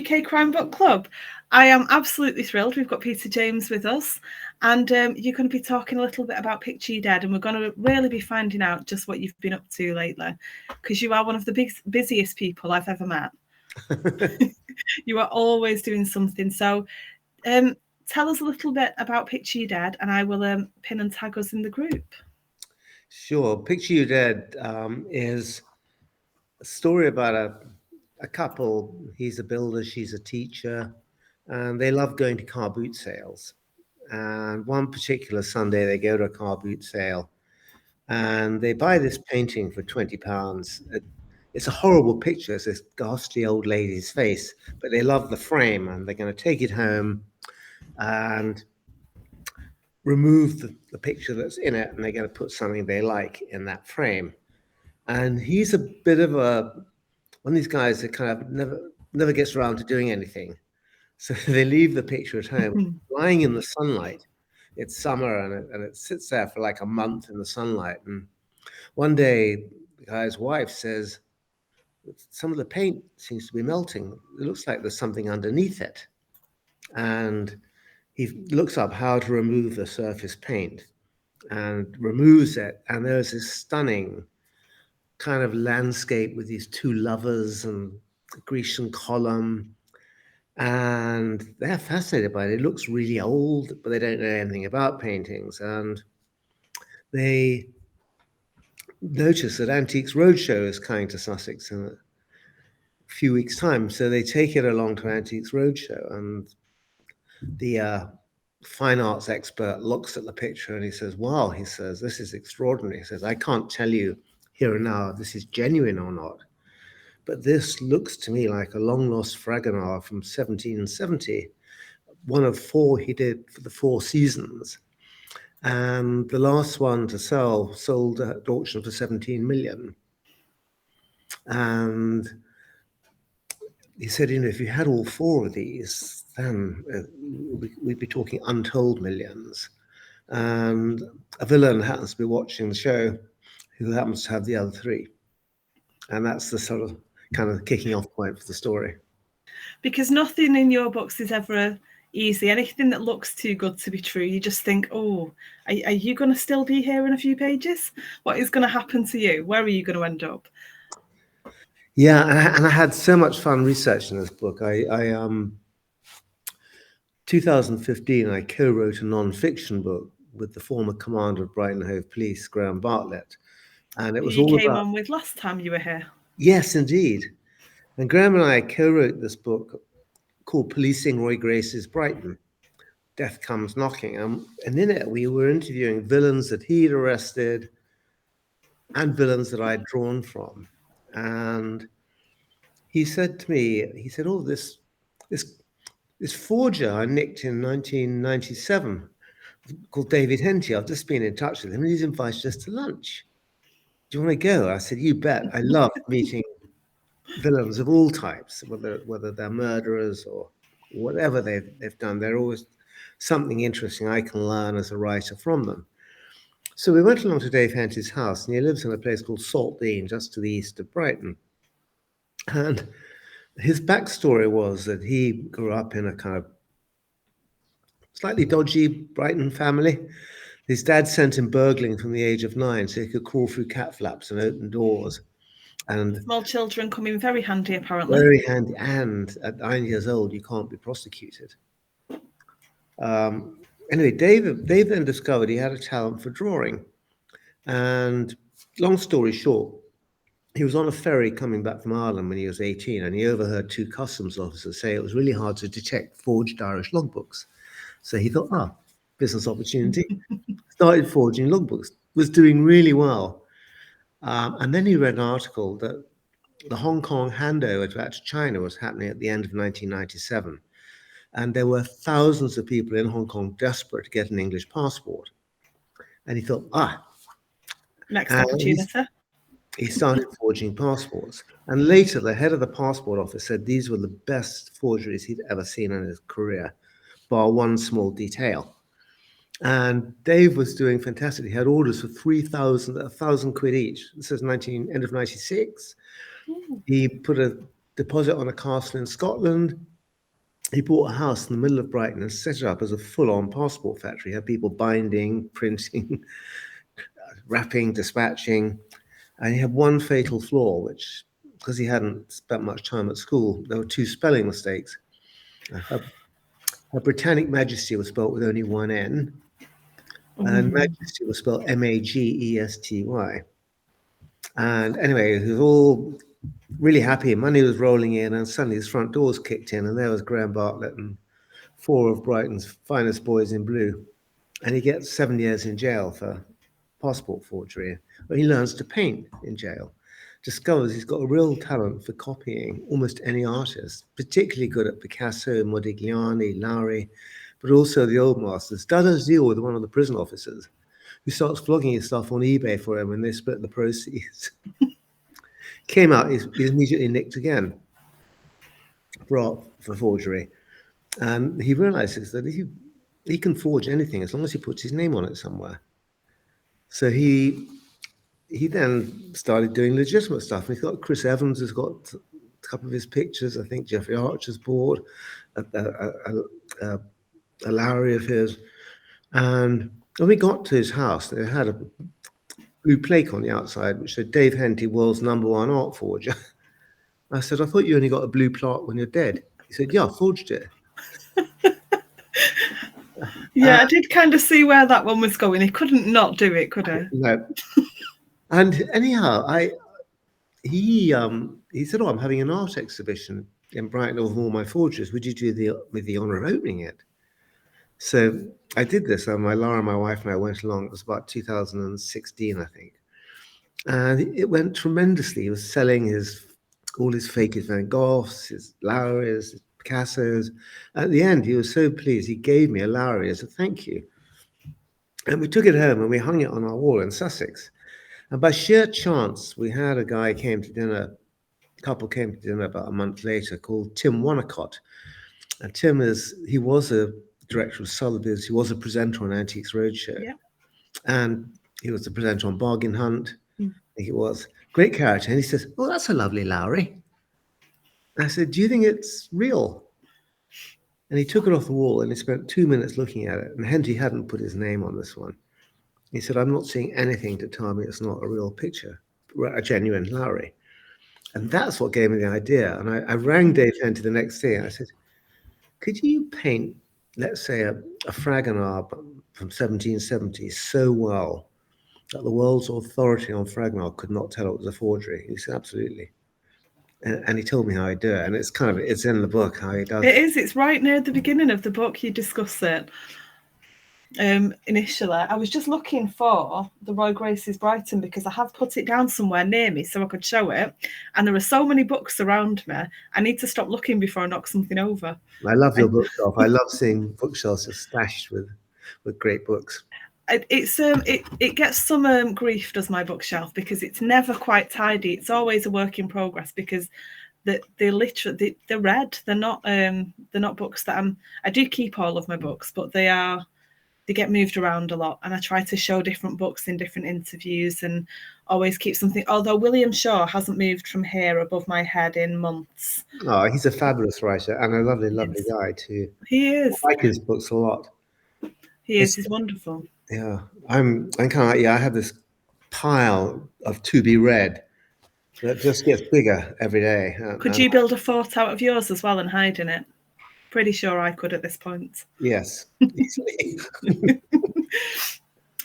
UK Crime Book Club. I am absolutely thrilled. We've got Peter James with us, and you're going to be talking a little bit about Picture You Dead, and we're going to really be finding out just what you've been up to lately, because you are one of the busiest people I've ever met. You are always doing something. So tell us a little bit about Picture You Dead, and I will pin and tag us in the group. Sure. Picture You Dead is a story about a couple. He's a builder, she's a teacher, and they love going to car boot sales. And one particular Sunday, they go to a car boot sale and they buy this painting for £20. It's a horrible picture. It's this ghastly old lady's face, but they love the frame and they're going to take it home and remove the picture that's in it, and they're going to put something they like in that frame. And he's a bit of one of these guys that kind of never gets around to doing anything. So they leave the picture at home, lying in the sunlight. It's summer and it sits there for like a month in the sunlight. And one day, the guy's wife says, some of the paint seems to be melting. It looks like there's something underneath it. And he looks up how to remove the surface paint and removes it. And there's this stunning kind of landscape with these two lovers and the Grecian column. And they're fascinated by it. It looks really old, but they don't know anything about paintings. And they notice that Antiques Roadshow is coming to Sussex in a few weeks' time. So they take it along to Antiques Roadshow. And the fine arts expert looks at the picture and he says, wow, he says, this is extraordinary. He says, I can't tell you here and now if this is genuine or not. But this looks to me like a long-lost Fragonard from 1770, one of four he did for the Four Seasons. And the last one to sell sold at auction for 17 million. And he said, if you had all four of these, then we'd be talking untold millions. And a villain happens to be watching the show who happens to have the other three. And that's the sort of kind of kicking off point for the story. Because nothing in your books is ever easy. Anything that looks too good to be true, you just think, oh, are you going to still be here in a few pages? What is going to happen to you? Where are you going to end up? Yeah, and I had so much fun researching this book. 2015, I co-wrote a non-fiction book with the former commander of Brighton Hove Police, Graham Bartlett. And it was you all came on with last time you were here. Yes, indeed. And Graham and I co-wrote this book called Policing Roy Grace's Brighton, Death Comes Knocking. And in it, we were interviewing villains that he'd arrested and villains that I'd drawn from. And he said to me, oh, this forger I nicked in 1997 called David Henty, I've just been in touch with him and he's invited us to lunch. Do you want to go? I said, you bet. I love meeting villains of all types, whether they're murderers or whatever they've done. They're always something interesting I can learn as a writer from them. So we went along to Dave Henty's house, and he lives in a place called Saltdean, just to the east of Brighton. And his backstory was that he grew up in a kind of slightly dodgy Brighton family. His dad sent him burgling from the age of 9 so he could crawl through cat flaps and open doors. And small children come in very handy, apparently. Very handy. And at 9 years old, you can't be prosecuted. Anyway, Dave then discovered he had a talent for drawing. And long story short, he was on a ferry coming back from Ireland when he was 18, and he overheard two customs officers say it was really hard to detect forged Irish logbooks. So he thought, business opportunity. Started forging logbooks, was doing really well. And then he read an article that the Hong Kong handover to China was happening at the end of 1997. And there were thousands of people in Hong Kong desperate to get an English passport. And he thought, next opportunity. He started forging passports. And later, the head of the passport office said these were the best forgeries he'd ever seen in his career, bar one small detail. And Dave was doing fantastic. He had orders for 1,000 quid each. This is end of 96. He put a deposit on a castle in Scotland. he bought a house in the middle of Brighton and set it up as a full-on passport factory. He had people binding, printing, wrapping, dispatching. And he had one fatal flaw, which, because he hadn't spent much time at school, there were 2 spelling mistakes. Her Britannic Majesty was spelt with only one N, and Majesty was spelled Magesty. And anyway, he was all really happy. Money was rolling in, and suddenly his front doors kicked in, and there was Graham Bartlett and 4 of Brighton's finest boys in blue. And he gets 7 years in jail for passport forgery. Well, he learns to paint in jail, discovers he's got a real talent for copying almost any artist, particularly good at Picasso, Modigliani, Lowry, but also the old masters. Does a deal with one of the prison officers who starts flogging his stuff on eBay for him, and they split the proceeds. Came out, he's immediately nicked again for forgery. And he realizes that he can forge anything as long as he puts his name on it somewhere. So he then started doing legitimate stuff. And he's got Chris Evans has got a couple of his pictures. I think Jeffrey Archer's bought a Lowry of his. And when we got to his house, they had a blue plaque on the outside which said Dave Henty, world's #1 art forger. I said, I thought you only got a blue plaque when you're dead. He said, yeah, I forged it. Yeah, I did kind of see where that one was going. He couldn't not do it, could he? No. And anyhow, he said, oh, I'm having an art exhibition in Brighton of all my forgeries. Would you do the honor of opening it? So I did this. Laura, my wife, and I went along. It was about 2016, I think. And it went tremendously. He was selling all his fake Van Goghs, his Lowrys, his Picassos. At the end, he was so pleased. He gave me a Lowry as a thank you. And we took it home and we hung it on our wall in Sussex. And by sheer chance, we had a couple came to dinner about a month later called Tim Wonnacott. And Tim he was a director of Sotheby's. He was a presenter on Antiques Roadshow. Yeah. And he was a presenter on Bargain Hunt. I think he was. Great character. And he says, oh, that's a lovely Lowry. I said, do you think it's real? And he took it off the wall and he spent 2 minutes looking at it. And Henty hadn't put his name on this one. He said, I'm not seeing anything to tell me it's not a real picture, a genuine Lowry. And that's what gave me the idea. And I rang Dave Henty the next day. And I said, could you paint, let's say, a Fragonard from 1770 so well that the world's authority on Fragonard could not tell it was a forgery? He said, absolutely. And he told me how he'd do it. And it's in the book how he does it. It is. It's right near the beginning of the book. You discuss it. Initially, I was just looking for the Royal Graces Brighton because I have put it down somewhere near me so I could show it. And there are so many books around me. I need to stop looking before I knock something over. I love your bookshelf. I love seeing bookshelves just stashed with great books. It gets some grief, does my bookshelf, because it's never quite tidy. It's always a work in progress because they're read. They're not books that I do keep all of my books, but they get moved around a lot, and I try to show different books in different interviews and always keep something. Although William Shaw hasn't moved from here above my head in months. Oh, he's a fabulous writer and a lovely, lovely guy too. He is. I like his books a lot. He's wonderful. Yeah, I'm kind of like, I have this pile of to be read that just gets bigger every day. Could you build a fort out of yours as well and hide in it? Pretty sure I could at this point. Yes.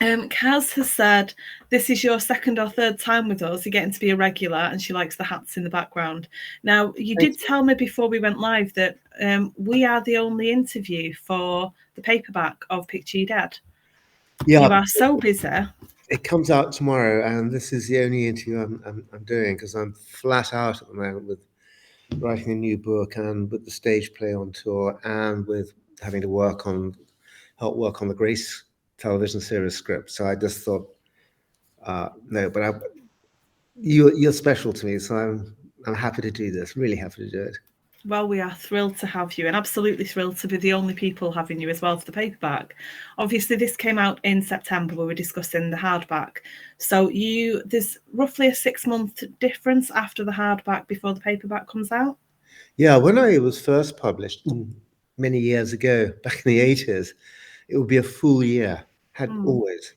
Kaz has said, this is your second or third time with us. You're getting to be a regular, and she likes the hats in the background. Now, you did tell me before we went live that we are the only interview for the paperback of Picture You Dead. Yeah. You are so busy. It comes out tomorrow, and this is the only interview I'm doing because I'm flat out at the moment with writing a new book and with the stage play on tour and with having to help work on the Grace television series script. So I just thought, no, but you're special to me, so I'm happy to do this. Really happy to do it. Well, we are thrilled to have you, and absolutely thrilled to be the only people having you as well for the paperback. Obviously, this came out in September where we're discussing the hardback. So there's roughly a 6-month difference after the hardback before the paperback comes out? Yeah, when I was first published, many years ago, back in the 80s, it would be a full year, had always,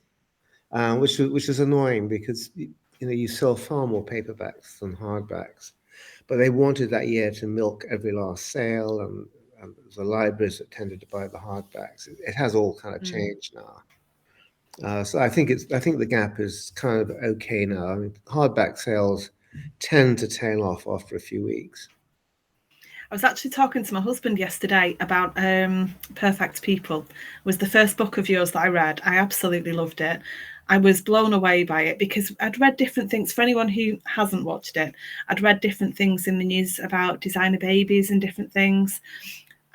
which is annoying because you sell far more paperbacks than hardbacks, but they wanted that year to milk every last sale, and the libraries that tended to buy the hardbacks. It has all kind of changed now. So I think the gap is kind of okay now. I mean, hardback sales tend to tail off after a few weeks. I was actually talking to my husband yesterday about Perfect People. It was the first book of yours that I read. I absolutely loved it. I was blown away by it because I'd read different things. For anyone who hasn't watched it, I'd read different things in the news about designer babies and different things.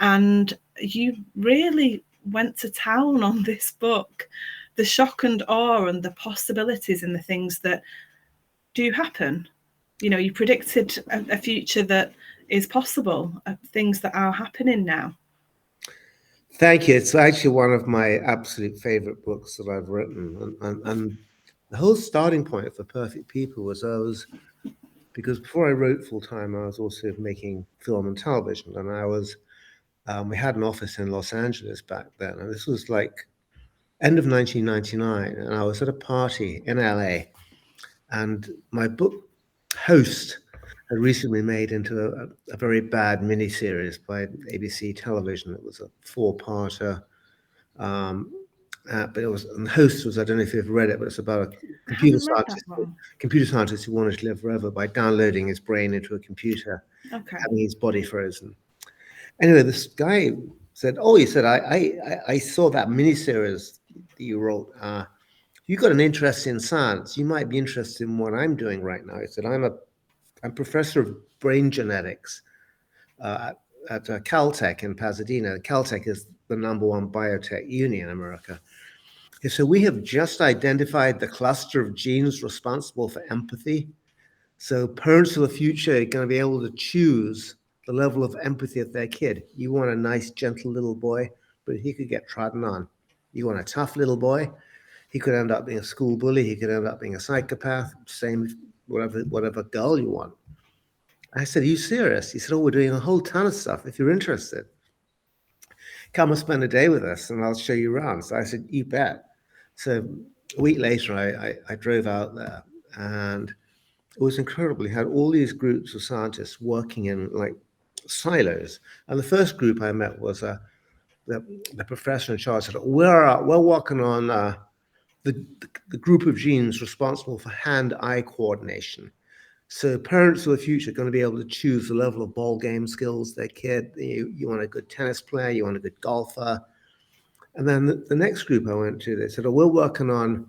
And you really went to town on this book. The shock and awe and the possibilities and the things that do happen. You predicted a future that is possible, things that are happening now. Thank you. It's actually one of my absolute favorite books that I've written. And the whole starting point for Perfect People was because before I wrote full time, I was also making film and television. And we had an office in Los Angeles back then. And this was like end of 1999. And I was at a party in LA. And my book host had recently made into a very bad miniseries by ABC Television. It was a 4-parter. But and the host was, I don't know if you've read it, but it's about a computer scientist who wanted to live forever by downloading his brain into a computer, having his body frozen. Anyway, this guy said, I saw that miniseries that you wrote. You got an interest in science. You might be interested in what I'm doing right now. He said, I'm professor of brain genetics at Caltech in Pasadena. Caltech is the #1 biotech uni in America. So we have just identified the cluster of genes responsible for empathy. So parents of the future are going to be able to choose the level of empathy of their kid. You want a nice, gentle little boy, but he could get trodden on. You want a tough little boy, he could end up being a school bully. He could end up being a psychopath. Same whatever girl you want. I said, are you serious? He said, we're doing a whole ton of stuff. If you're interested, come and spend a day with us and I'll show you around. So I said, you bet. So a week later, I drove out there, and it was incredible. He had all these groups of scientists working in like silos. And the first group I met was the professor in charge said, we're working on the group of genes responsible for hand-eye coordination. So parents of the future are going to be able to choose the level of ball game skills their kid. You want a good tennis player, you want a good golfer. And then the next group I went to, they said, we're working on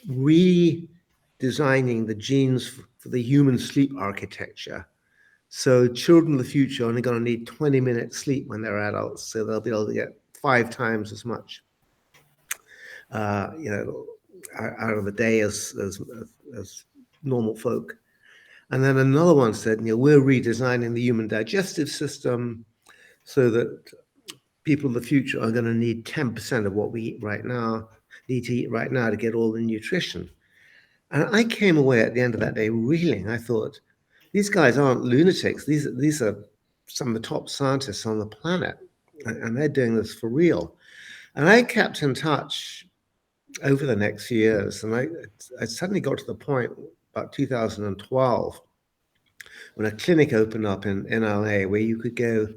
redesigning the genes for the human sleep architecture. So children of the future are only going to need 20 minutes sleep when they're adults. So they'll be able to get 5 times as much, out of the day as normal folk. And then another one said, we're redesigning the human digestive system so that people of the future are going to need 10% of what we eat right now, to get all the nutrition. And I came away at the end of that day reeling. I thought, these guys aren't lunatics. These are some of the top scientists on the planet, and they're doing this for real. And I kept in touch over the next few years, and I suddenly got to the point about 2012 when a clinic opened up in LA where you could go,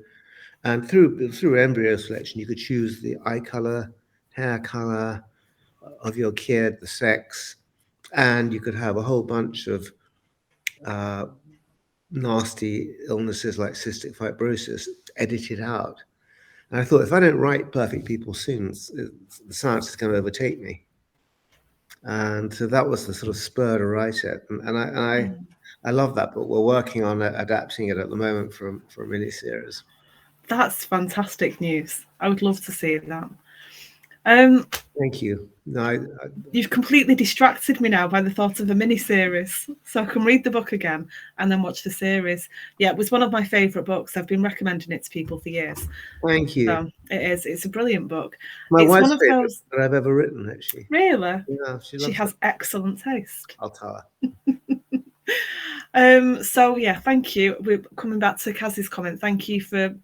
and through embryo selection, you could choose the eye color, hair color of your kid, the sex, and you could have a whole bunch of nasty illnesses like cystic fibrosis edited out. And I thought, if I don't write Perfect People soon, the science is going to overtake me. And so that was the sort of spur to write it. And I love that book. We're working on adapting it at the moment for a miniseries. That's fantastic news. I would love to see that. Thank you. No, you've completely distracted me now by the thought of a mini-series, so I can read the book again and then watch the series. Yeah, it was one of my favourite books. I've been recommending it to people for years. Thank you. So it is. It's a brilliant book. My wife's favourite that I've ever written, actually. Really? Yeah, she has excellent taste. I'll tell her. So yeah, thank you. We're coming back to Kaz's comment. Thank you for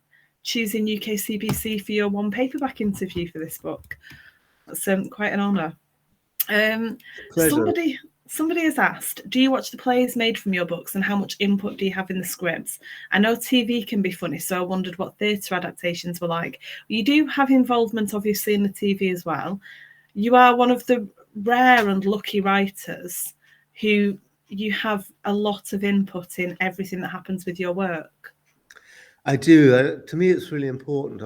choosing UKCBC for your one paperback interview for this book. That's quite an honour. Somebody has asked, do you watch the plays made from your books, and how much input do you have in the scripts? I know TV can be funny, so I wondered what theatre adaptations were like. You do have involvement, obviously, in the TV as well. You are one of the rare and lucky writers who you have a lot of input in everything that happens with your work. I do. To me, it's really important.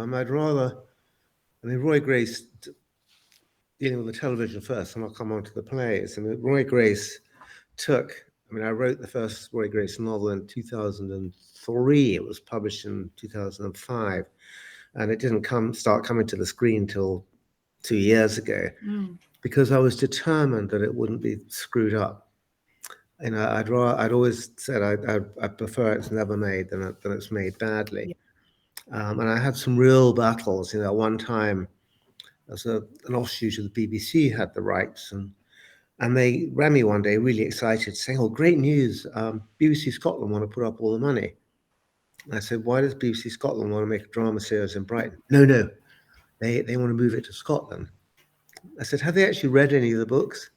Roy Grace, dealing with the television first, and I'll come on to the plays. Roy Grace I wrote the first Roy Grace novel in 2003. It was published in 2005, and it didn't start coming to the screen till 2 years ago, because I was determined that it wouldn't be screwed up. I'd always said I prefer it's never made than it's made badly. Yeah. And I had some real battles. One time, as an offshoot of the BBC had the rights, and they rang me one day really excited, saying, "Oh, great news, BBC Scotland want to put up all the money." And I said, "Why does BBC Scotland want to make a drama series in Brighton?" No, they want to move it to Scotland. I said, "Have they actually read any of the books?"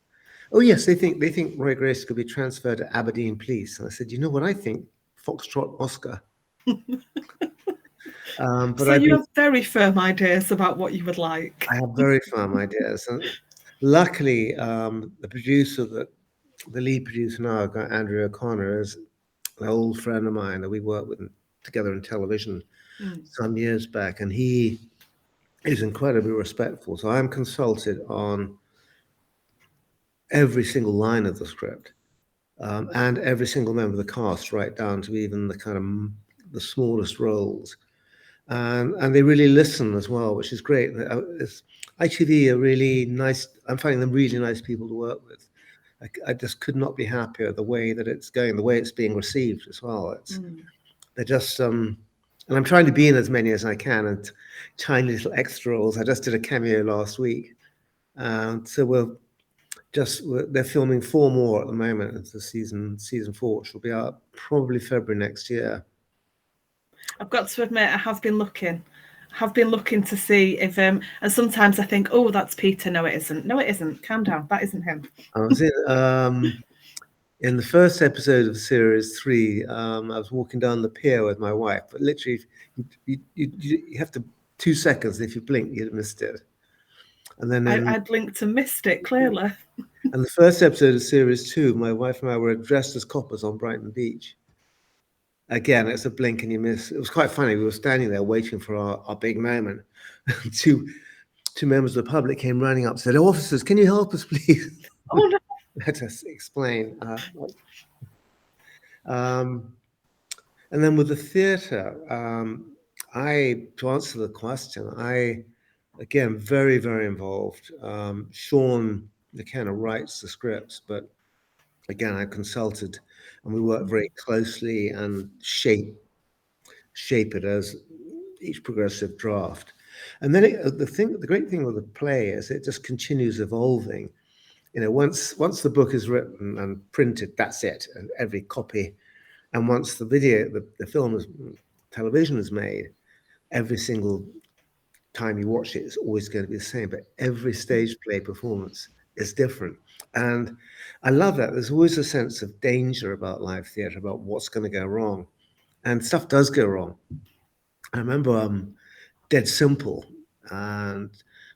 "Oh yes, they think Roy Grace could be transferred to Aberdeen Police." And I said, "You know what I think? Foxtrot Oscar." So you have very firm ideas about what you would like. I have very firm ideas. And luckily, the lead producer now, Andrew O'Connor, is an old friend of mine that we worked with together in television some years back, and he is incredibly respectful. So I'm consulted on every single line of the script, and every single member of the cast, right down to even the smallest roles. And they really listen as well, which is great. ITV are really nice. I'm finding them really nice people to work with. I just could not be happier the way that it's going, the way it's being received as well. They're just, and I'm trying to be in as many as I can, and tiny little extra roles. I just did a cameo last week. So they're filming 4 more at the moment. It's the season 4, which will be out probably February next year. I've got to admit, I have been looking to see if and sometimes I think, oh, that's Peter. No, it isn't. Calm down, that isn't him. I was in the first episode of series 3. I was walking down the pier with my wife, but literally you have to 2 seconds, and if you blink, you'd have missed it. And then I blinked and missed it clearly. And the first episode of series 2, my wife and I were dressed as coppers on Brighton Beach. Again, it's a blink and you miss. It was quite funny. We were standing there waiting for our big moment. Two members of the public came running up and said, "Oh, officers, can you help us, please?" Oh, no. Let us explain. And then with the theatre, to answer the question, again, very, very involved. Sean McKenna writes the scripts, but again, I consulted, and we work very closely and shape it as each progressive draft. And then the great thing with the play is it just continues evolving. Once the book is written and printed, that's it. And every copy, and once the television is made, every single time you watch it, it's always going to be the same. But every stage play performance is different. And I love that. There's always a sense of danger about live theatre, about what's going to go wrong. And stuff does go wrong. I remember Dead Simple, and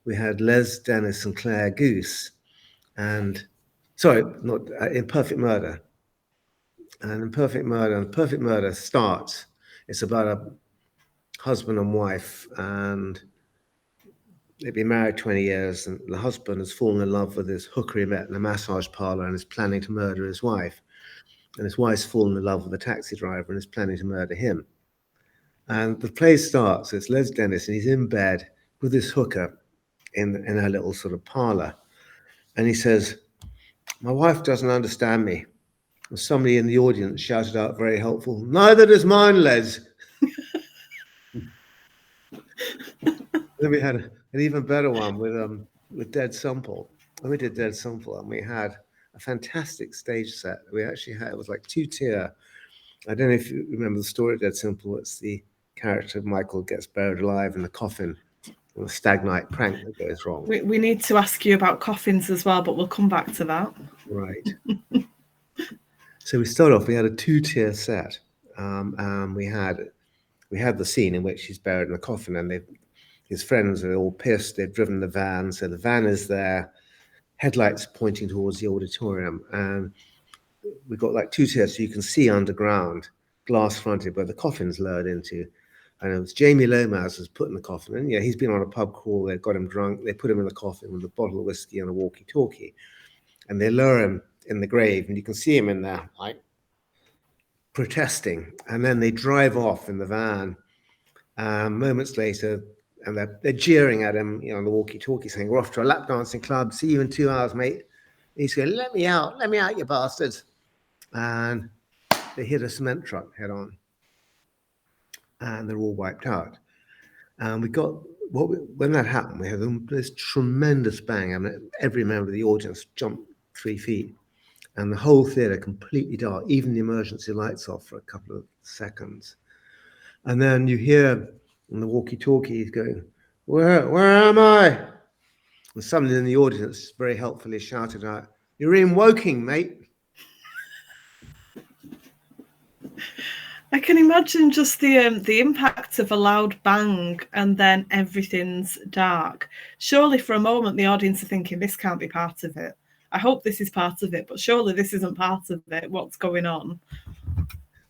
we had Les Dennis and Claire Goose, and in Perfect Murder. And in Perfect Murder starts, it's about a husband and wife, and they've been married 20 years, and the husband has fallen in love with this hooker he met in a massage parlor and is planning to murder his wife. And his wife's fallen in love with a taxi driver and is planning to murder him. And the play starts, it's Les Dennis, and he's in bed with this hooker in her little sort of parlor. And he says, "My wife doesn't understand me." And somebody in the audience shouted out, very helpful, "Neither does mine, Les." Then we had an even better one with Dead Simple. When we did Dead Simple, and we had a fantastic stage set. We actually had, it was like 2-tier. I don't know if you remember the story of Dead Simple. It's the character Michael gets buried alive in a coffin, or a stag night prank that goes wrong. We need to ask you about coffins as well, but we'll come back to that. Right. So we start off. We had a 2-tier set. We had the scene in which he's buried in a coffin, and his friends are all pissed. They've driven the van, so the van is there, headlights pointing towards the auditorium, and we've got like 2 tiers, so you can see underground, glass fronted, where the coffin's lowered into. And it was Jamie Lomas was put in the coffin, and yeah, he's been on a pub crawl. They got him drunk. They put him in the coffin with a bottle of whiskey and a walkie-talkie, and they lower him in the grave, and you can see him in there, like protesting. And then they drive off in the van. Moments later, and they're jeering at him, on the walkie-talkie, saying, "We're off to a lap dancing club. See you in 2 hours, mate." And he's going, let me out, you bastards!" And they hit a cement truck head on, and they're all wiped out. And when that happened, we had this tremendous bang. I mean, every member of the audience jumped 3 feet, and the whole theatre completely dark, even the emergency lights off for a couple of seconds. And then you hear on the walkie-talkie going, where am I? And somebody in the audience very helpfully shouted out, "You're in Woking, mate." I can imagine just the impact of a loud bang and then everything's dark. Surely for a moment the audience are thinking, this can't be part of it. I hope this is part of it, but surely this isn't part of it. What's going on?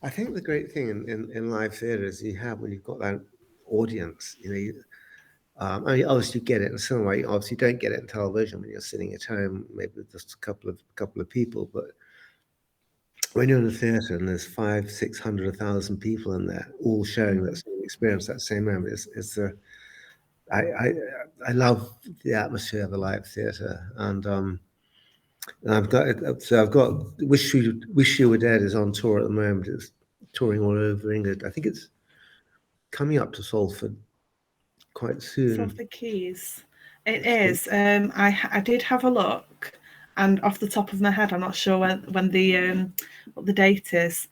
I think the great thing in live theatre is when you've got that audience, I mean, obviously you get it in some way. Obviously, you don't get it in television when you're sitting at home, maybe with just a couple of people. But when you're in a theatre and there's 500, 600, 1,000 people in there, all sharing that same experience, that same moment, I love the atmosphere of a live theatre. And I've got Wish You Were Dead is on tour at the moment. It's touring all over England. I think it's coming up to Salford quite soon. Salford Keys. It is. I did have a look, and off the top of my head, I'm not sure when what the date is.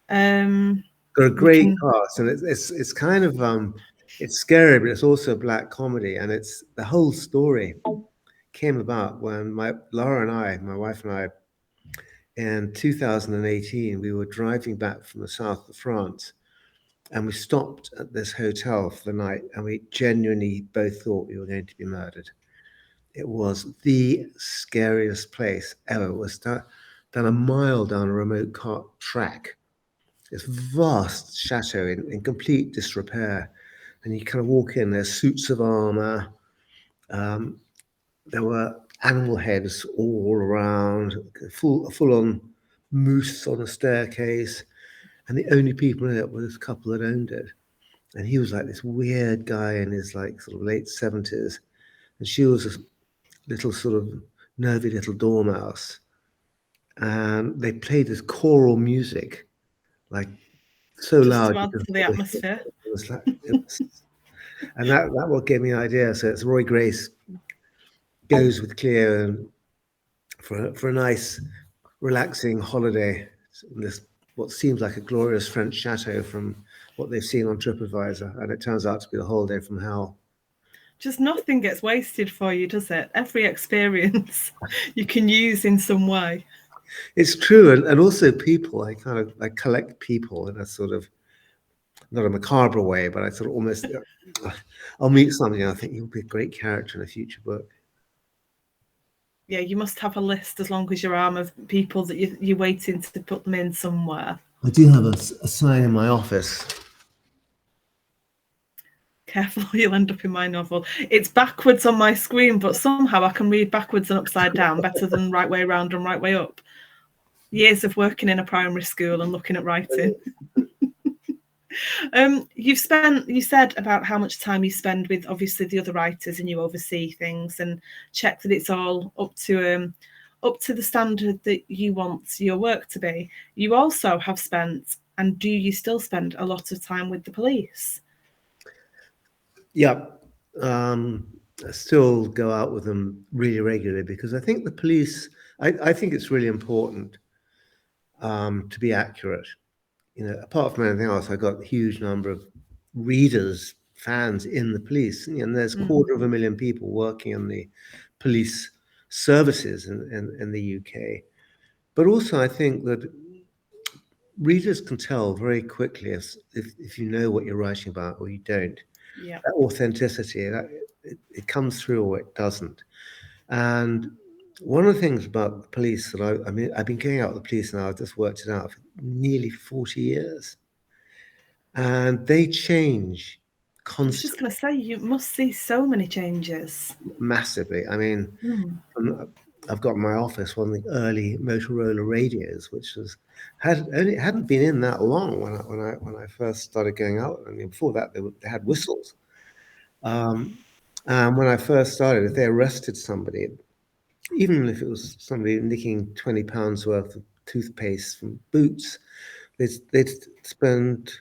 Got a great cast, and it's kind of it's scary, but it's also black comedy, and it's the whole story came about when Laura and I, my wife and I, in 2018, we were driving back from the south of France, and we stopped at this hotel for the night, and we genuinely both thought we were going to be murdered. It was the scariest place ever. It was done a mile down a remote cart track. This vast chateau in complete disrepair. And you kind of walk in, there's suits of armor. There were animal heads all around, full-on moose on a staircase. And the only people in it were this couple that owned it. And he was like this weird guy in his like sort of late 70s. And she was this little sort of nervy little dormouse. And they played this choral music, like so just loud. To add to the atmosphere. And that what gave me an idea. So it's Roy Grace goes with Cleo and for a nice, relaxing holiday in this what seems like a glorious French chateau from what they've seen on TripAdvisor, and it turns out to be the holiday from hell. Just nothing gets wasted for you, does it? Every experience you can use in some way. It's true, and also people. I collect people in a sort of not a macabre way, but I sort of almost I'll meet somebody and I think you'll be a great character in a future book. Yeah, you must have a list as long as your arm of people that you're waiting to put them in somewhere. I do have a sign in my office. Careful, you'll end up in my novel. It's backwards on my screen, but somehow I can read backwards and upside down better than right way around and right way up. Years of working in a primary school and looking at writing. You said about how much time you spend with obviously the other writers, and you oversee things and check that it's all up to the standard that you want your work to be. You also have spent, and do you still spend a lot of time with the police? Yeah, I still go out with them really regularly because I think the police. I think it's really important to be accurate. Apart from anything else, I got a huge number of readers, fans in the police. And there's 250,000 people working in the police services in the UK. But also, I think that readers can tell very quickly if you know what you're writing about or you don't. Yeah. That authenticity, it comes through or it doesn't. And one of the things about the police that I mean, I've been going out with the police now, I've just worked it out, for nearly 40 years. And they change I was just constantly, going to say, you must see so many changes. massively. I mean, I've got in my office one of the early Motorola radios, which hadn't been in that long when I first started going out. I mean, before that, they had whistles. And when I first started, if they arrested somebody, even if it was somebody nicking £20 worth of toothpaste from Boots, they'd spend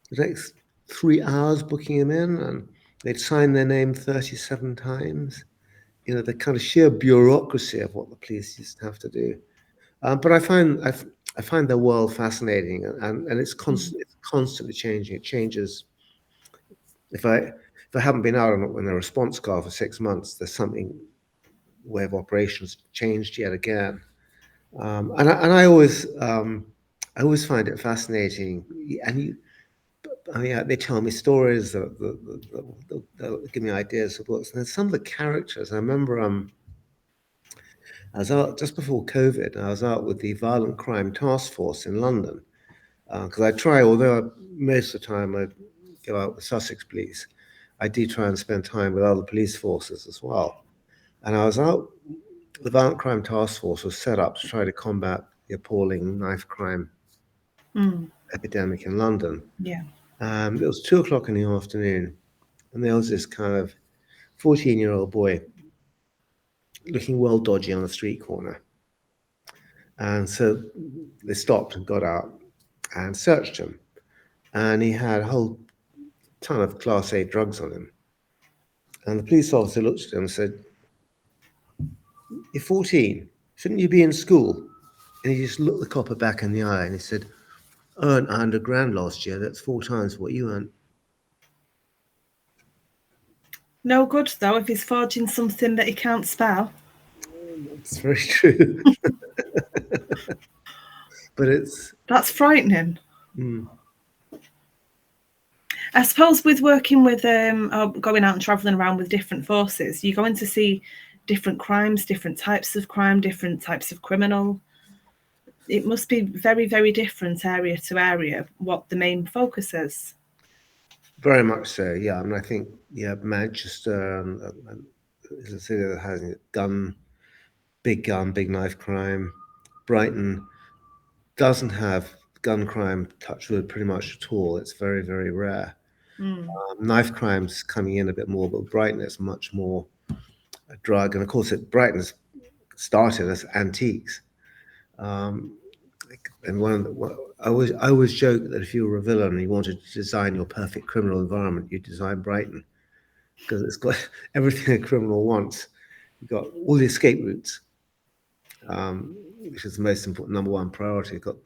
the next 3 hours booking him in, and they'd sign their name 37 times. You know, the kind of sheer bureaucracy of what the police used to have to do. But I find their world fascinating, and it's constantly changing. It changes. If I haven't been out on a response call for 6 months, there's something way of operations changed yet again. And I always find it fascinating. And I mean, they tell me stories, they'll give me ideas for books. And then some of the characters, I remember I was out just before COVID, I was out with the Violent Crime Task Force in London. Because I try, although most of the time I go out with Sussex Police, I do try and spend time with other police forces as well. And I was out, the Violent Crime Task Force was set up to try to combat the appalling knife crime epidemic in London. Yeah. It was 2:00 in the afternoon, and there was this kind of 14-year-old boy looking well dodgy on a street corner. And so they stopped and got out and searched him. And he had a whole ton of Class A drugs on him. And the police officer looked at him and said, "You're 14, shouldn't you be in school?" And he just looked the copper back in the eye and he said, "I earned £100,000 last year. That's 4 times what you earned." No good, though, if he's forging something that he can't spell. It's very true. But that's frightening. I suppose with working with going out and traveling around with different forces, you're going to see different crimes, different types of crime, different types of criminal. It must be very, very different area to area what the main focus is. Very much so, yeah. I mean, I think, Manchester is a city that has big knife crime. Brighton doesn't have gun crime, touch wood, pretty much at all. It's very, very rare. Knife crime's coming in a bit more, but Brighton is much more a drug. And of course, Brighton's started as antiques. And I always joke that if you were a villain and you wanted to design your perfect criminal environment, you design Brighton, because it's got everything a criminal wants. You've got all the escape routes, which is the most important, number one priority. You've got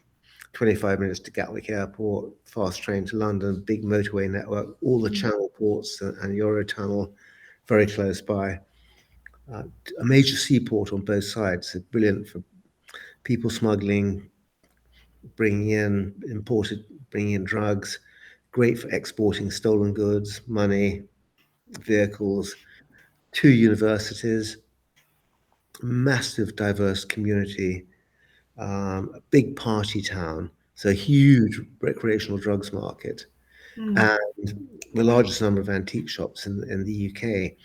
25 minutes to Gatwick Airport, fast train to London, big motorway network, all the channel ports and Eurotunnel very close by. A major seaport on both sides, brilliant for people smuggling, bringing in drugs, great for exporting stolen goods, money, vehicles. 2 universities, massive diverse community, a big party town, so a huge recreational drugs market, and the largest number of antique shops in the UK.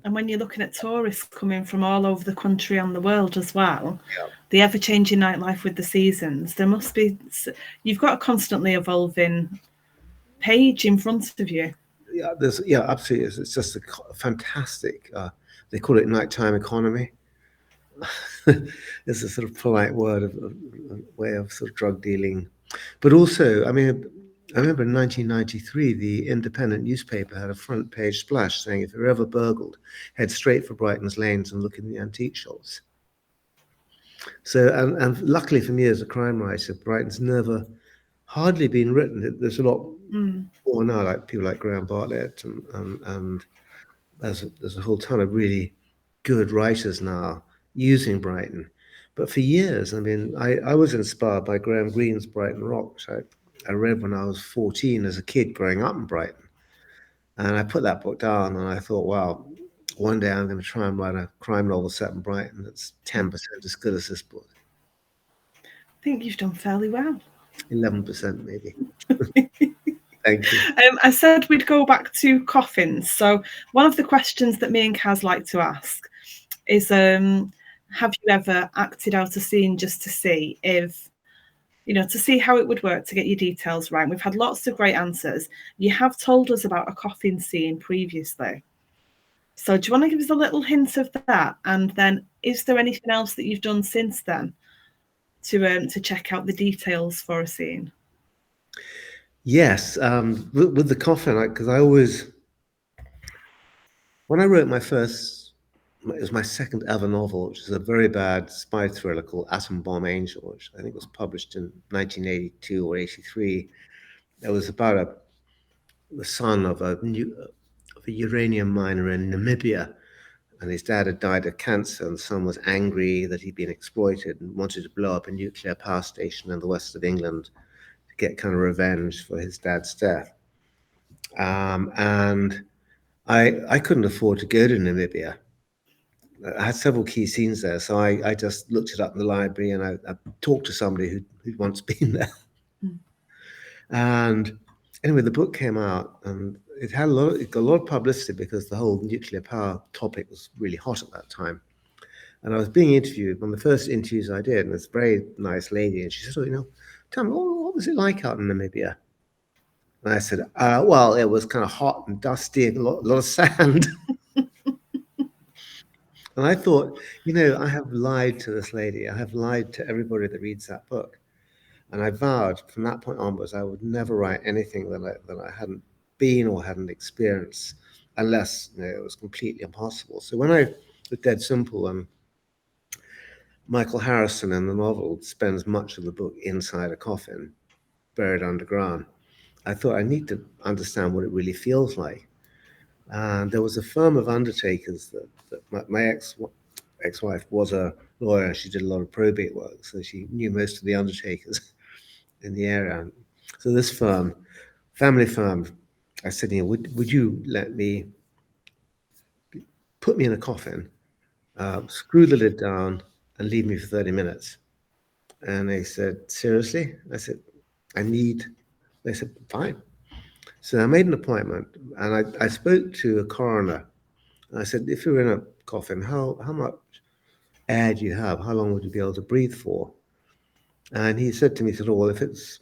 And when you're looking at tourists coming from all over the country and the world as well, the ever-changing nightlife with the seasons, you've got a constantly evolving page in front of you. Yeah, absolutely. It's just a fantastic, they call it nighttime economy. It's a sort of polite way of sort of drug dealing. But also, I mean, I remember in 1993, the Independent newspaper had a front page splash saying, "If you're ever burgled, head straight for Brighton's lanes and look in the antique shops." So, and luckily for me as a crime writer, Brighton's never hardly been written. There's a lot Mm. more now, like people like Graham Bartlett, and there's a whole ton of really good writers now using Brighton. But for years, I mean, I was inspired by Graham Greene's Brighton Rock, which I read when I was 14 as a kid growing up in Brighton. And I put that book down and I thought, wow, one day I'm going to try and write a crime novel set in Brighton that's 10% as good as this book. I think you've done fairly well. 11% maybe. Thank you. I said we'd go back to coffins. So one of the questions that me and Kaz like to ask is, have you ever acted out a scene just to see if, to see how it would work to get your details right? We've had lots of great answers. You have told us about a coffin scene previously. So do you want to give us a little hint of that? And then is there anything else that you've done since then to check out the details for a scene? Yes, with the coffin, because I always, when I wrote it was my second ever novel, which is a very bad spy thriller called Atom Bomb Angel, which I think was published in 1982 or 83. It was about the son of a uranium miner in Namibia, and his dad had died of cancer, and the son was angry that he'd been exploited and wanted to blow up a nuclear power station in the west of England to get kind of revenge for his dad's death. And I couldn't afford to go to Namibia. I had several key scenes there, so I just looked it up in the library and I talked to somebody who'd once been there. Mm. And anyway, the book came out and it got a lot of publicity because the whole nuclear power topic was really hot at that time. And I was being interviewed, one of the first interviews I did, and this very nice lady, and she said, tell me, what was it like out in Namibia? And I said, well, it was kind of hot and dusty and a lot of sand. And I thought, I have lied to this lady. I have lied to everybody that reads that book. And I vowed from that point onwards, I would never write anything that I hadn't been or hadn't experienced, unless it was completely impossible. So when I was Dead Simple, and Michael Harrison in the novel spends much of the book inside a coffin, buried underground, I thought I need to understand what it really feels like. And there was a firm of undertakers that my ex-wife was a lawyer. She did a lot of probate work, so she knew most of the undertakers in the area. So this firm, family firm, I said, would you let me put me in a coffin, screw the lid down, and leave me for 30 minutes? And they said, seriously? I said, they said, fine. So I made an appointment, and I spoke to a coroner. And I said, if you're in a coffin, how much air do you have? How long would you be able to breathe for? And he said to me, well, if it's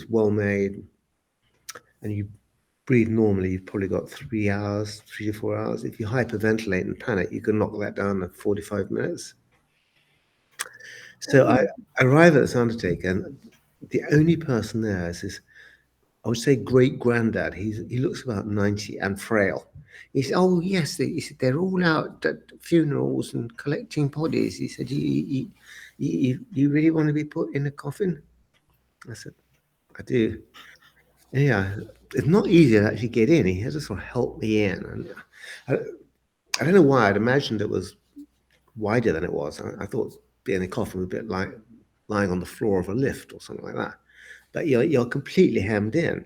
well made and you breathe normally, you've probably got 3 hours, 3 to 4 hours. If you hyperventilate and panic, you can knock that down to 45 minutes. So I arrive at this undertaker, and the only person there is this, I would say, great granddad. He looks about 90 and frail. He said, oh, yes, they're all out at funerals and collecting bodies. He said, you really want to be put in a coffin? I said, I do. Yeah, it's not easy to actually get in. He had to sort of help me in. And I don't know why. I'd imagined it was wider than it was. I thought being in a coffin was a bit like lying on the floor of a lift or something like that. But you're completely hemmed in. And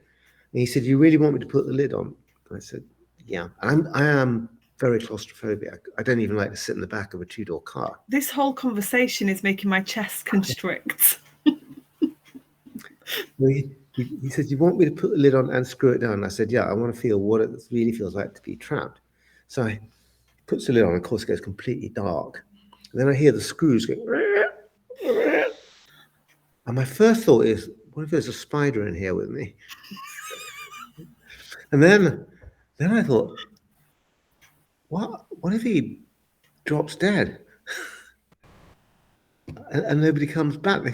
he said, you really want me to put the lid on? And I said, yeah. I am very claustrophobic. I don't even like to sit in the back of a two-door car. This whole conversation is making my chest constrict. He said, you want me to put the lid on and screw it down? And I said, yeah, I want to feel what it really feels like to be trapped. So I puts the lid on, and of course it goes completely dark. And then I hear the screws going, and my first thought is, what if there's a spider in here with me? And then I thought, what if he drops dead and nobody comes back?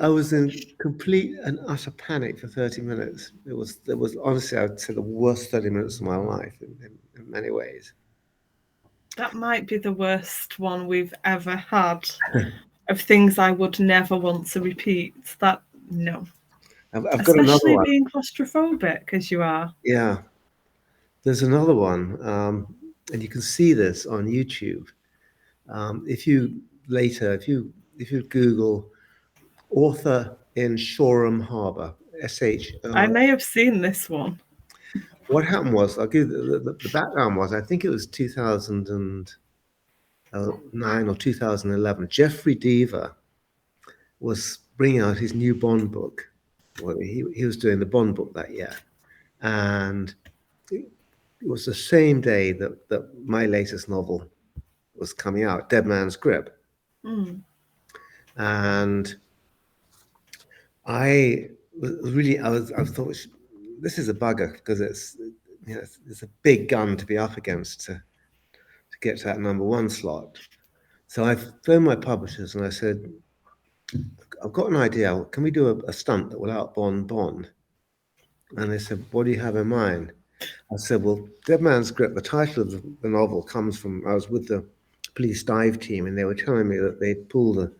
I was in complete and utter panic for 30 minutes. It was honestly, I would say, the worst 30 minutes of my life in many ways. That might be the worst one we've ever had of things I would never want to repeat. No. I've got another Especially one. being claustrophobic as you are. Yeah, there's another one, and you can see this on YouTube. If you Google author in Shoreham Harbour, I SHO. may have seen this one. What happened was, I'll give the background was, I think it was 2009 or 2011. Jeffrey Deaver was bringing out his new Bond book. Well, he was doing the Bond book that year, and it was the same day that my latest novel was coming out, Dead Man's Grip. Mm. And I thought, this is a bugger, because it's a big gun to be up against to get to that #1 slot. So I phoned my publishers and I said, I've got an idea. Can we do a stunt that will outbond Bond? And they said, what do you have in mind? I said, well, Dead Man's Grip, the title of the novel comes from, I was with the police dive team, and they were telling me that they'd pulled a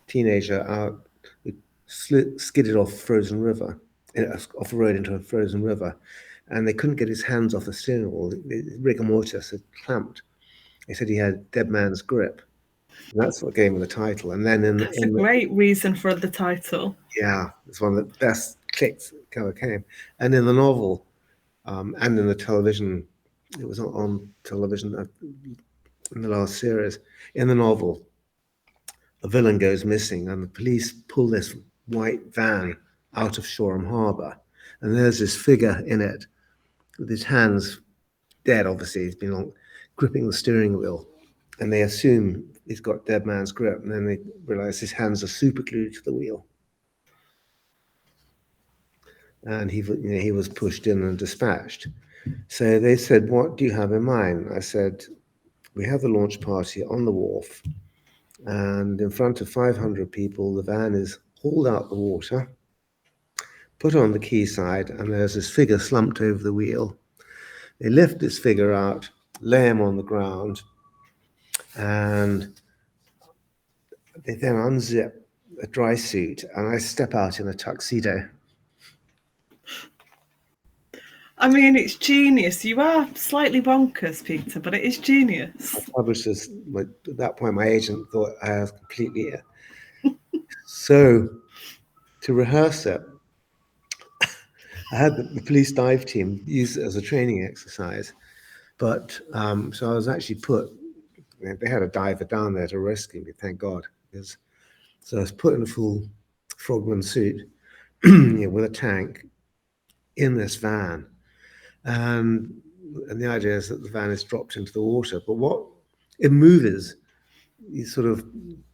teenager out, who skidded off frozen river, off the road into a frozen river, and they couldn't get his hands off the steering wheel. Rigor mortis had clamped. They said he had Dead Man's Grip. And that's what gave him the title. And then That's a great reason for the title. Yeah, it's one of the best clicks that ever came. And in the novel, and in the television, it was on television in the last series. In the novel, a villain goes missing, and the police pull this white van out of Shoreham Harbour, and there's this figure in it with his hands dead. Obviously, he's been gripping the steering wheel, and they assume he's got Dead Man's Grip, and then they realize his hands are super glued to the wheel. And he was pushed in and dispatched. So they said, what do you have in mind? I said, we have the launch party on the wharf, and in front of 500 people, the van is hauled out the water, put on the quayside, and there's this figure slumped over the wheel. They lift this figure out, lay him on the ground, and they then unzip a dry suit, and I step out in a tuxedo. I mean, it's genius. You are slightly bonkers, Peter, but it is genius. My publishers, at that point, my agent thought I was completely. So, to rehearse it, I had the police dive team use it as a training exercise. But so I was actually they had a diver down there to rescue me, thank God. So I was put in a full frogman suit with a tank in this van. And the idea is that the van is dropped into the water. But what it moves, you sort of,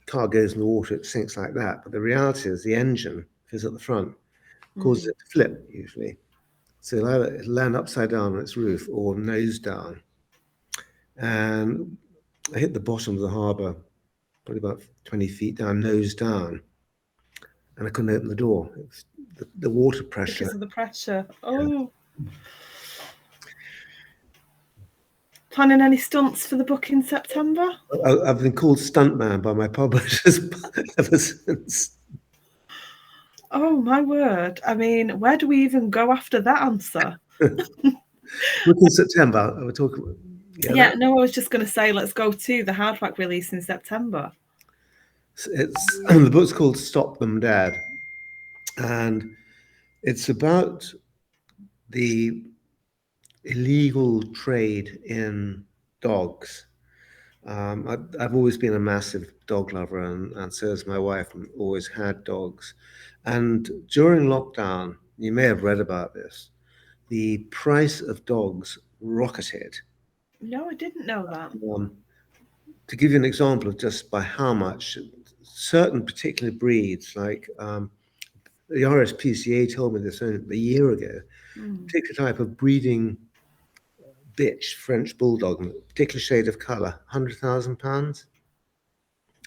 car goes in the water, it sinks like that. But the reality is the engine is at the front, causes it to flip usually. So it'll either land upside down on its roof or nose down. And I hit the bottom of the harbour, probably about 20 feet down, nose down, and I couldn't open the door. It was the water pressure. Because of the pressure. Oh. Planning any stunts for the book in September? I've been called stuntman by my publishers ever since. Oh, my word. I mean, where do we even go after that answer? Look, in September, we're talking about. Yeah, no, I was just going to say, let's go to the hardback release in September. The book's called Stop Them Dad, and it's about the illegal trade in dogs. I've always been a massive dog lover, and so has my wife, and always had dogs. And during lockdown, you may have read about this, the price of dogs rocketed. No, I didn't know that. To give you an example of just by how much, certain particular breeds, like the RSPCA told me this a year ago, particular type of breeding bitch, French bulldog, particular shade of colour, £100,000,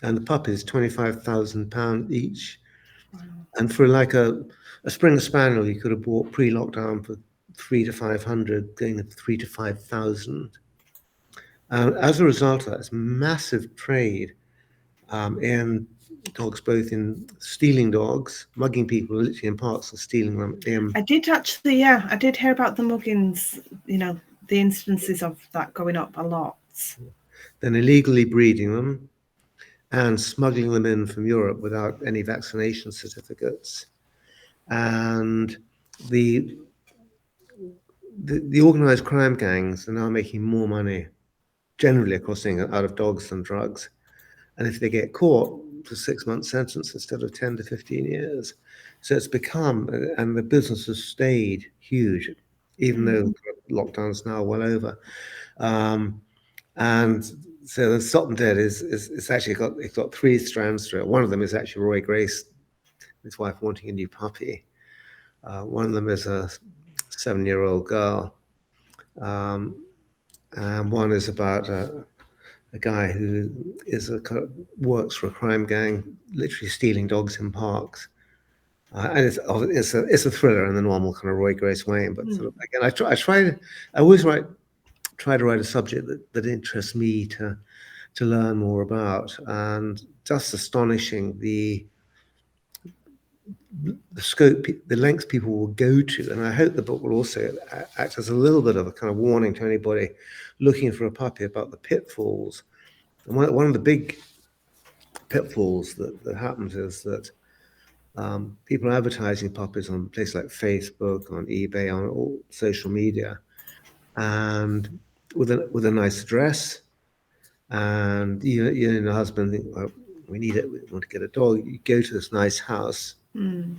and the puppies £25,000 each. Wow. And for like a Springer Spaniel, you could have bought pre-lockdown for 300 to 500, going to 3,000 to 5,000. As a result of that, it's massive trade in dogs both in stealing dogs, mugging people literally in parks and stealing them. I did actually, yeah, I did hear about the muggings, the instances of that going up a lot. Then illegally breeding them and smuggling them in from Europe without any vaccination certificates. And the organized crime gangs are now making more money generally across England out of dogs than drugs. And if they get caught, it's a 6-month sentence instead of 10 to 15 years. So it's become, and the business has stayed huge, even though lockdown's now well over. And so the Stop 'em Dead it's actually got 3 strands to it. One of them is actually Roy Grace, his wife, wanting a new puppy. One of them is a 7-year-old girl. And one is about a guy who works for a crime gang, literally stealing dogs in parks. And it's a thriller in the normal kind of Roy Grace way. But sort of, again, I always try to write a subject that interests me to learn more about, and just astonishing the scope, the lengths people will go to. And I hope the book will also act as a little bit of a kind of warning to anybody looking for a puppy about the pitfalls. And one of the big pitfalls that happens is that people are advertising puppies on places like Facebook, on eBay, on all social media, and with a nice address. And you and your husband think, well, we need it. We want to get a dog. You go to this nice house, and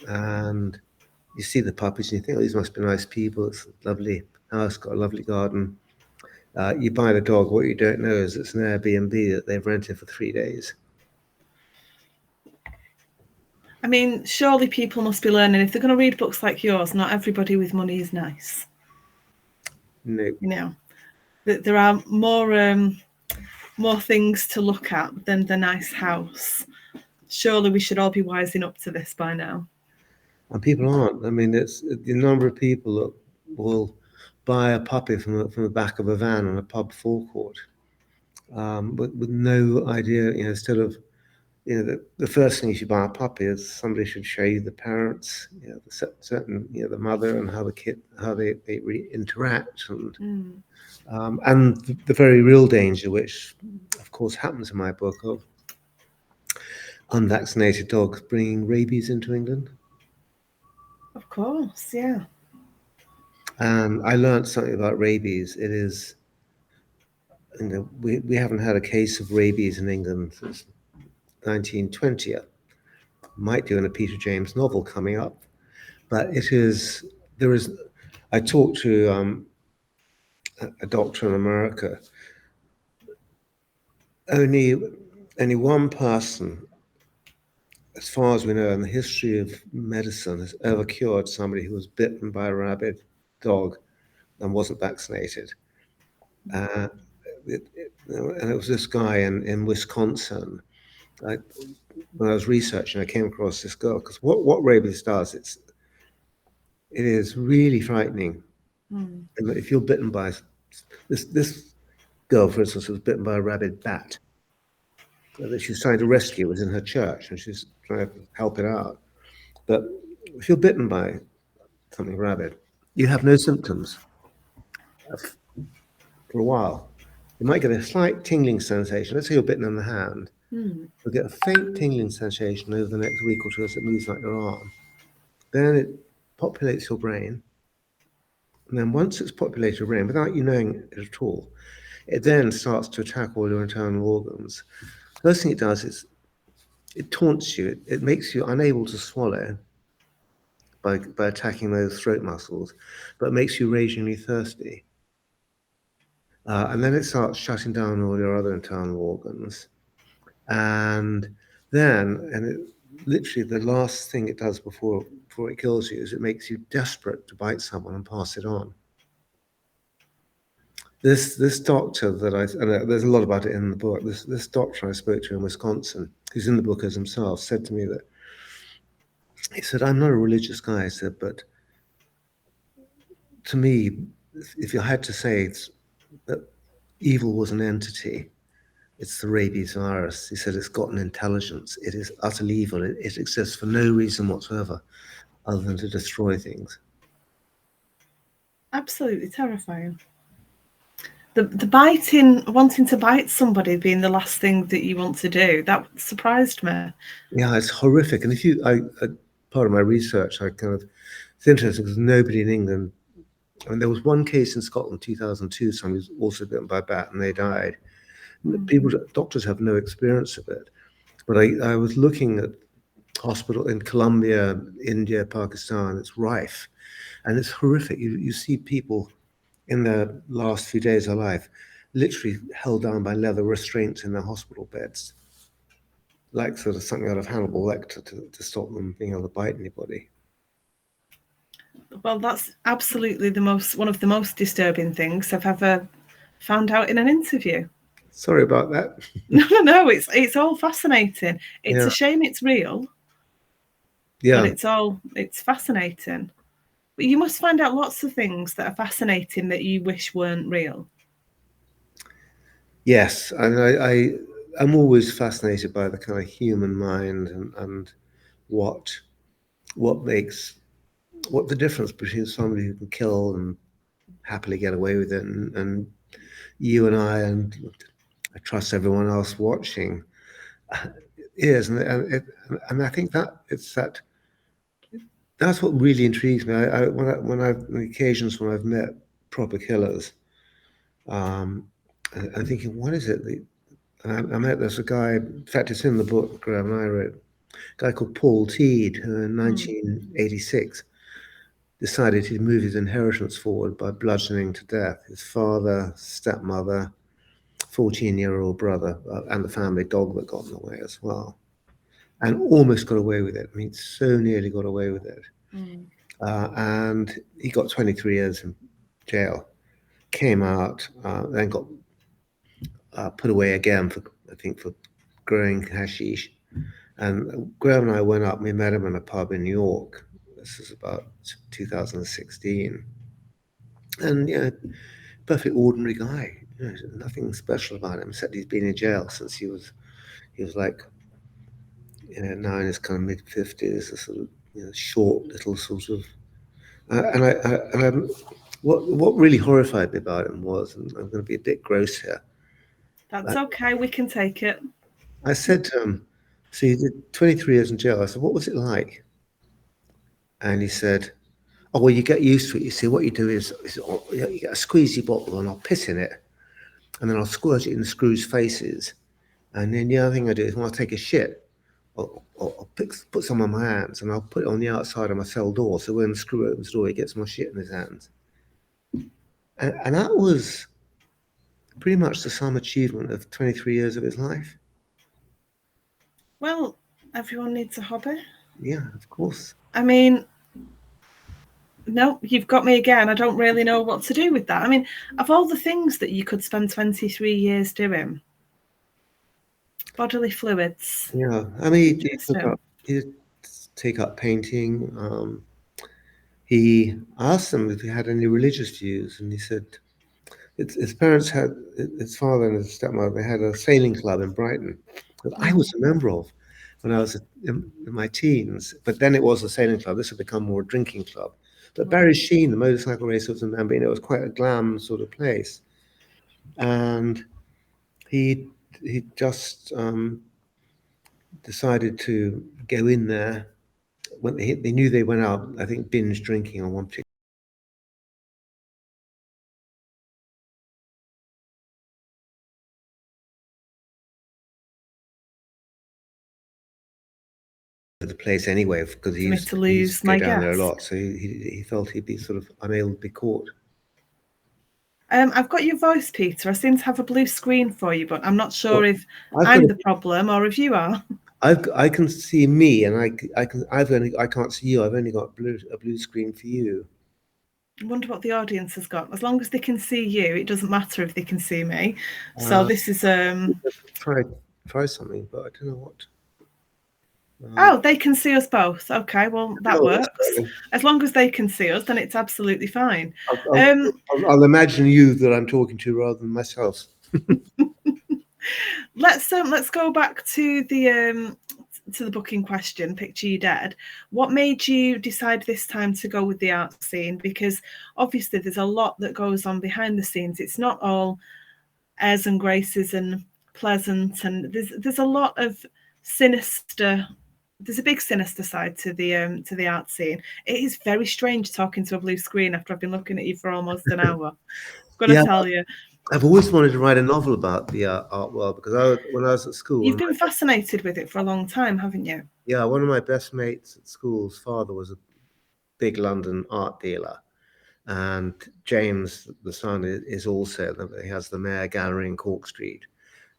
you see the puppies, and you think, oh, these must be nice people. It's a lovely house, got a lovely garden. You buy the dog. What you don't know is it's an Airbnb that they've rented for 3 days. I mean, surely people must be learning. If they're going to read books like yours, not everybody with money is nice. No. There are more things to look at than the nice house. Surely we should all be wising up to this by now. And people aren't. I mean, it's the number of people that will buy a puppy from the back of a van on a pub forecourt, with no idea. Instead of the first thing you should buy a puppy is somebody should show you the parents, the mother, and how they interact, and the very real danger, which of course happens in my book, of unvaccinated dogs bringing rabies into England. Of course, yeah. And I learned something about rabies. It is, we haven't had a case of rabies in England since 1920. Might do in a Peter James novel coming up, but I talked to a doctor in America. Only one person, as far as we know, in the history of medicine, has ever cured somebody who was bitten by a rabid dog and wasn't vaccinated. And it was this guy in Wisconsin. When I was researching, I came across this girl, because what rabies does, it is really frightening. And if you're bitten by this girl, for instance, was bitten by a rabid bat that she's trying to rescue. It was in her church, and she's trying to help it out. But if you're bitten by something rabid, you have no symptoms for a while. You might get a slight tingling sensation. Let's say you're bitten in the hand. You'll get a faint tingling sensation over the next week or two as it moves like your arm. Then it populates your brain. And then once it's populated your brain, without you knowing it at all, it then starts to attack all your internal organs. First thing it does is it taunts you. It makes you unable to swallow by attacking those throat muscles, but it makes you ragingly thirsty. And then it starts shutting down all your other internal organs. And literally the last thing it does before it kills you is it makes you desperate to bite someone and pass it on. This doctor and there's a lot about it in the book. This doctor I spoke to in Wisconsin, who's in the book as himself, said to me that he said, "I'm not a religious guy," he said, "but to me, if you had to say that evil was an entity, it's the rabies virus. He said it's got an intelligence. It is utterly evil. It exists for no reason whatsoever other than to destroy things. Absolutely terrifying. The biting, wanting to bite somebody being the last thing that you want to do, that surprised me. Yeah, it's horrific. And if you, part of my research, it's interesting because nobody in England, I mean, there was one case in Scotland, 2002, somebody was also bitten by a bat and they died. Doctors have no experience of it. But I was looking at hospital in Colombia, India, Pakistan, it's rife. And it's horrific. You see people in their last few days of life literally held down by leather restraints in their hospital beds, like sort of something out of Hannibal Lecter to stop them being able to bite anybody. Well, that's absolutely one of the most disturbing things I've ever found out in an interview. Sorry about that. No, it's all fascinating. It's a shame it's real. Yeah. But it's fascinating. But you must find out lots of things that are fascinating that you wish weren't real. Yes, and I'm always fascinated by the kind of human mind and what the difference between somebody who can kill and happily get away with it and you and I trust everyone else watching is, and I think that that's what really intrigues me. On occasions when I've met proper killers, I'm thinking, what is it? I met there's a guy, in fact, it's in the book Graham and I wrote, a guy called Paul Teed, who in 1986 decided he'd move his inheritance forward by bludgeoning to death his father, stepmother, 14-year-old brother, and the family dog that got in the way as well. And almost got away with it. I mean, so nearly got away with it. And he got 23 years in jail, came out, then got put away again for growing hashish. And Graham and I went up, we met him in a pub in New York. This is about 2016. And perfect ordinary guy. Nothing special about him, except he's been in jail since he was like, now in his kind of mid-50s, a sort of short little sort of. What really horrified me about him was, and I'm going to be a bit gross here. That's okay, we can take it. I said to him, so you did 23 years in jail. I said, what was it like? And he said, oh, well, you get used to it. You see, what you do is you get a squeezy bottle and I'll piss in it. And then I'll squirt it in the screws' faces. And then the other thing I do is when I take a shit, I'll put some on my hands and I'll put it on the outside of my cell door. So when the screw opens the door, he gets my shit in his hands. And that was pretty much the sum achievement of 23 years of his life. Well, everyone needs a hobby. Yeah, of course. I mean, no, you've got me again. I don't really know what to do with that. I mean, of all the things that you could spend 23 years doing, bodily fluids. Yeah, I mean, he'd take up painting. He asked him if he had any religious views, and he said his parents had, his father and his stepmother, they had a sailing club in Brighton that I was a member of when I was in my teens. But then it was a sailing club. This had become more a drinking club. But Barry Sheen, the motorcycle racer, was in Mambino. It was quite a glam sort of place. And he just decided to go in there. When they knew they went out, I think, binge drinking on one particular the place anyway, because he used to go down there a lot. So he felt he'd be sort of unable to be caught. I've got your voice, Peter. I seem to have a blue screen for you, but I'm not sure if I'm the problem or if you are. I can see me, and I can't see you. I've only got a blue screen for you. I wonder what the audience has got. As long as they can see you, it doesn't matter if they can see me. So this is try something, but I don't know what. Oh, they can see us both. Okay, well that works. As long as they can see us, then it's absolutely fine. I'll imagine you that I'm talking to rather than myself. let's go back to the book in question, Picture You Dead. What made you decide this time to go with the art scene? Because obviously there's a lot that goes on behind the scenes. It's not all airs and graces and pleasant, and there's a lot of sinister. There's a big sinister side to the art scene. It is very strange talking to a blue screen after I've been looking at you for almost an hour. I'm gonna tell you. I've always wanted to write a novel about the art world, because when I was at school, you've been fascinated with it for a long time, haven't you? Yeah, one of my best mates at school's father was a big London art dealer, and James, the son, is also. He has the Mayor Gallery in Cork Street.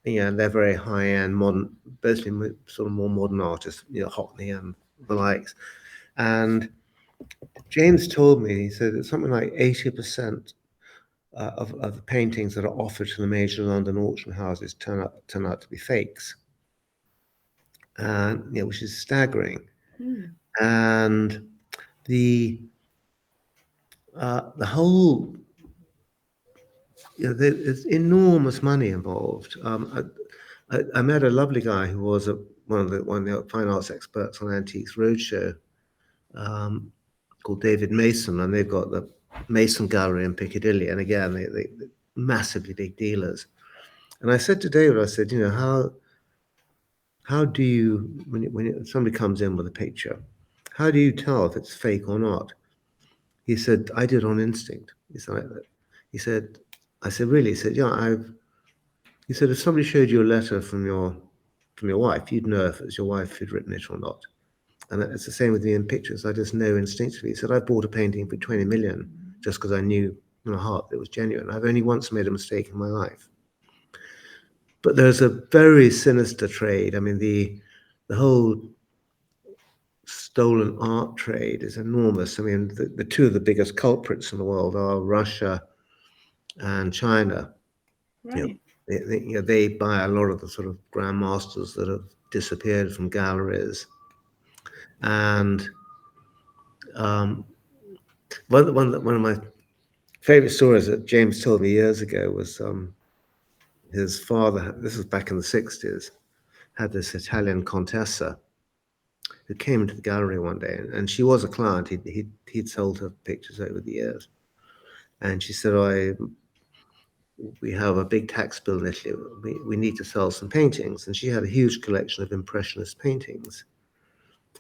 Yeah, and they're very high-end, modern, basically sort of more modern artists, Hockney and the likes. And James told me, he said that something like 80% of the paintings that are offered to the major London auction houses turn out to be fakes, and which is staggering. And the whole, there's enormous money involved. I met a lovely guy who was one of the fine arts experts on Antiques Roadshow, called David Mason, and they've got the Mason Gallery in Piccadilly, and again, they massively big dealers. And I said to David, I said, how do you, when somebody comes in with a picture, how do you tell if it's fake or not? He said, I did on instinct. He said, I said, really? He said, yeah, he said, if somebody showed you a letter from your wife, you'd know if it's your wife who'd written it or not. And it's the same with me in pictures. I just know instinctively. He said, I bought a painting for 20 million just because I knew in my heart that it was genuine. I've only once made a mistake in my life. But there's a very sinister trade. I mean, the whole stolen art trade is enormous. I mean, the two of the biggest culprits in the world are Russia and China. Right. They buy a lot of the sort of grandmasters that have disappeared from galleries. And one of my favorite stories that James told me years ago was his father, this was back in the 60s, had this Italian Contessa who came into the gallery one day, and she was a client. He'd sold her pictures over the years. And she said, we have a big tax bill in Italy. We need to sell some paintings. And she had a huge collection of Impressionist paintings.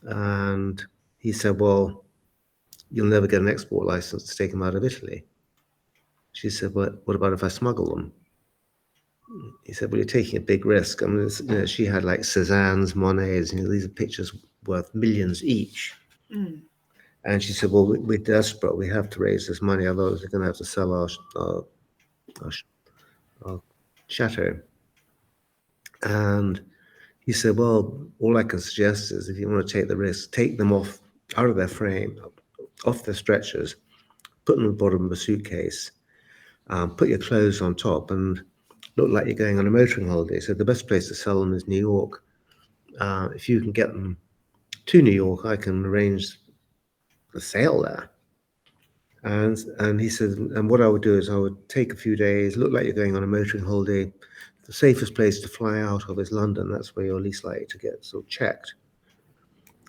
And he said, well, you'll never get an export license to take them out of Italy. She said, what about if I smuggle them? He said, well, you're taking a big risk. I mean, she had like Cézanne's, Monet's, these are pictures worth millions each. And she said, well, we're desperate. We have to raise this money, otherwise we're going to have to sell our chateau. And he said, well, all I can suggest is if you want to take the risk, take them out of their frame, off their stretchers, put them at the bottom of a suitcase, put your clothes on top, and look like you're going on a motoring holiday. So the best place to sell them is New York. If you can get them to New York, I can arrange the sale there. And he said, and what I would do is I would take a few days, look like you're going on a motoring holiday. The safest place to fly out of is London. That's where you're least likely to get sort of checked.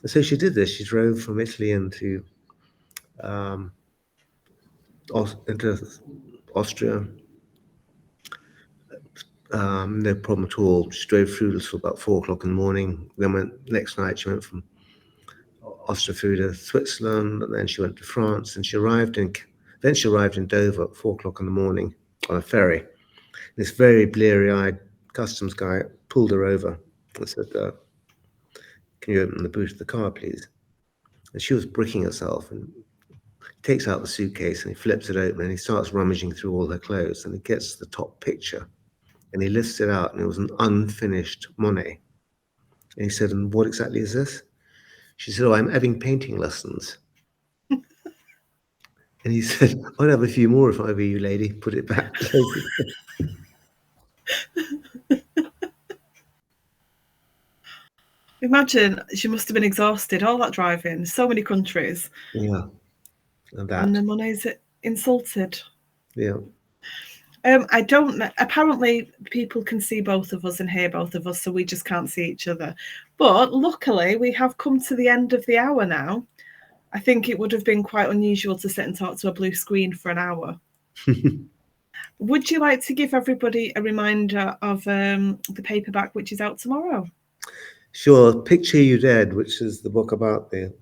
And so she did this. She drove from Italy into Austria. No problem at all. She drove through till about 4 o'clock in the morning. Then next night she went from Austria through to Switzerland, and then she went to France, and she arrived in Dover at 4 o'clock in the morning on a ferry. This very bleary-eyed customs guy pulled her over and said, can you open the boot of the car, please? And she was bricking herself, and he takes out the suitcase and he flips it open and he starts rummaging through all her clothes, and he gets to the top picture and he lifts it out, and it was an unfinished Monet. And he said, and what exactly is this? She said, oh, I'm having painting lessons. And he said, I'd have a few more if I were you, lady. Put it back. Imagine she must have been exhausted, all that driving, so many countries. Yeah. And the money's insulted. Yeah. I don't know. Apparently, people can see both of us and hear both of us, so we just can't see each other. But luckily, we have come to the end of the hour now. I think it would have been quite unusual to sit and talk to a blue screen for an hour. Would you like to give everybody a reminder of the paperback, which is out tomorrow? Sure. Picture You Dead, which is the book about the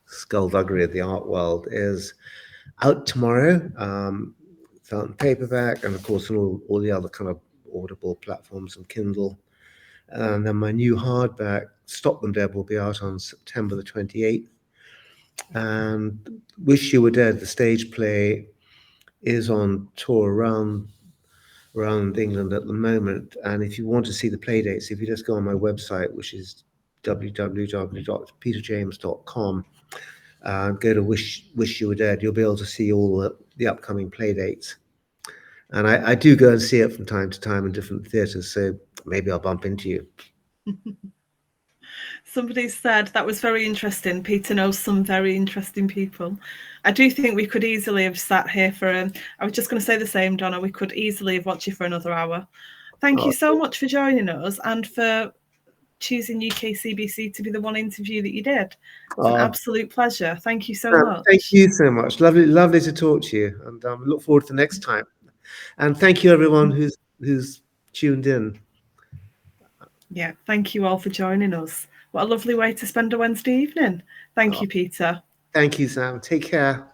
skullduggery of the art world, is out tomorrow. It's out in paperback, and of course on all the other kind of Audible platforms and Kindle. And then my new hardback, Stop Them Dead, will be out on September the 28th. And Wish You Were Dead, the stage play, is on tour around England at the moment. And if you want to see the play dates, if you just go on my website, which is www.peterjames.com, go to Wish You Were Dead, you'll be able to see all the upcoming play dates. And I do go and see it from time to time in different theatres, so maybe I'll bump into you. Somebody said that was very interesting. Peter knows some very interesting people. I do think we could easily have sat here for I was just going to say the same, Donna. We could easily have watched you for another hour. Thank you so much for joining us and for choosing UKCBC to be the one interview that you did. It's an absolute pleasure. Thank you so much. Thank you so much. Lovely to talk to you, and look forward to the next time. And thank you everyone who's tuned in. Yeah, thank you all for joining us. What a lovely way to spend a Wednesday evening. Thank you, Peter. Thank you, Sam. Take care.